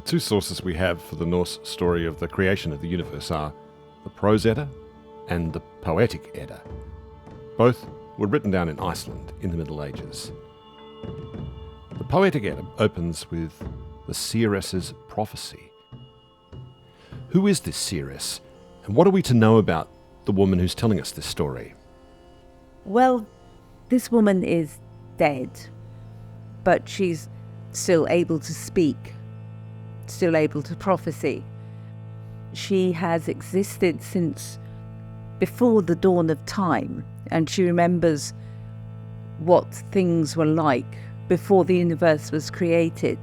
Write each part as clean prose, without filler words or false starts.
The two sources we have for the Norse story of the creation of the universe are the Prose Edda and the Poetic Edda. Both were written down in Iceland in the Middle Ages. The Poetic Edda opens with the seeress's prophecy. Who is this seeress, and what are we to know about the woman who's telling us this story? Well, this woman is dead, but she's still able to speak, still able to prophesy. She has existed since before the dawn of time, and she remembers what things were like before the universe was created.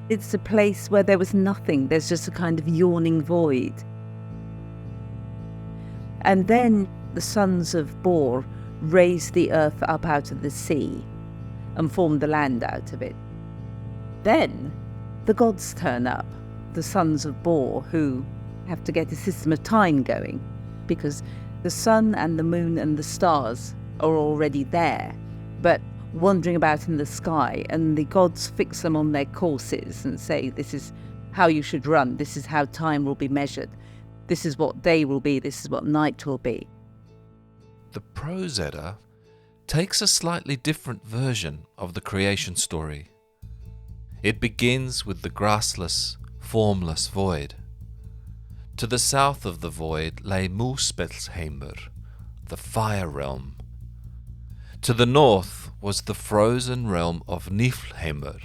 It's a place where there was nothing, there's just a kind of yawning void. And then the sons of Bor raised the earth up out of the sea and formed the land out of it. Then the gods turn up, the sons of Bor, who have to get a system of time going, because the sun and the moon and the stars are already there, but wandering about in the sky, and the gods fix them on their courses and say, this is how you should run, this is how time will be measured, this is what day will be, this is what night will be. The Prose Edda takes a slightly different version of the creation story. It begins with the grassless, formless void. To the south of the void lay Muspelheimr, the fire realm. To the north was the frozen realm of Niflheimr,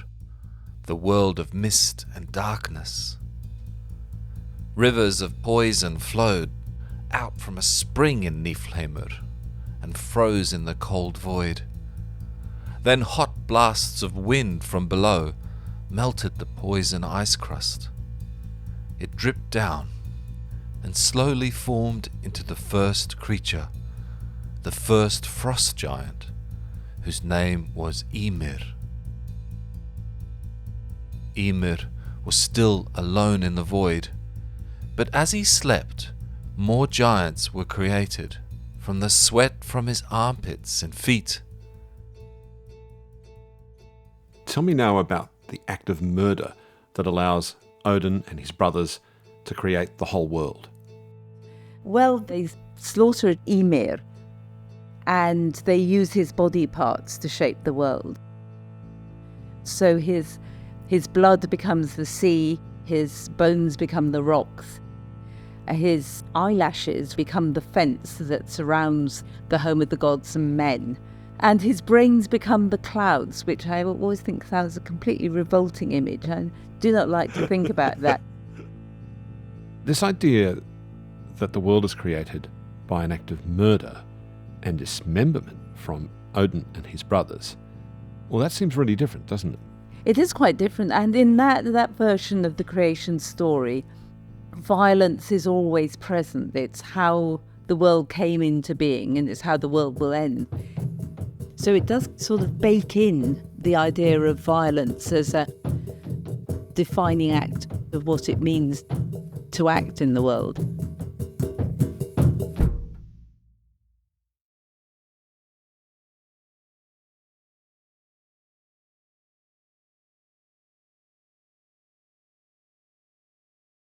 the world of mist and darkness. Rivers of poison flowed out from a spring in Niflheimr and froze in the cold void. Then hot blasts of wind from below melted the poison ice crust. It dripped down and slowly formed into the first creature, the first frost giant, whose name was Ymir. Ymir was still alone in the void, but as he slept, more giants were created from the sweat from his armpits and feet. Tell me now about the act of murder that allows Odin and his brothers to create the whole world. Well, they slaughtered Ymir, and they use his body parts to shape the world. So his blood becomes the sea, his bones become the rocks, his eyelashes become the fence that surrounds the home of the gods and men, and his brains become the clouds, which I always think sounds a completely revolting image. I do not like to think about that. This idea that the world is created by an act of murder and dismemberment from Odin and his brothers, well, that seems really different, doesn't it? It is quite different, and in that version of the creation story, violence is always present. It's how the world came into being, and it's how the world will end. So it does sort of bake in the idea of violence as a defining act of what it means to act in the world.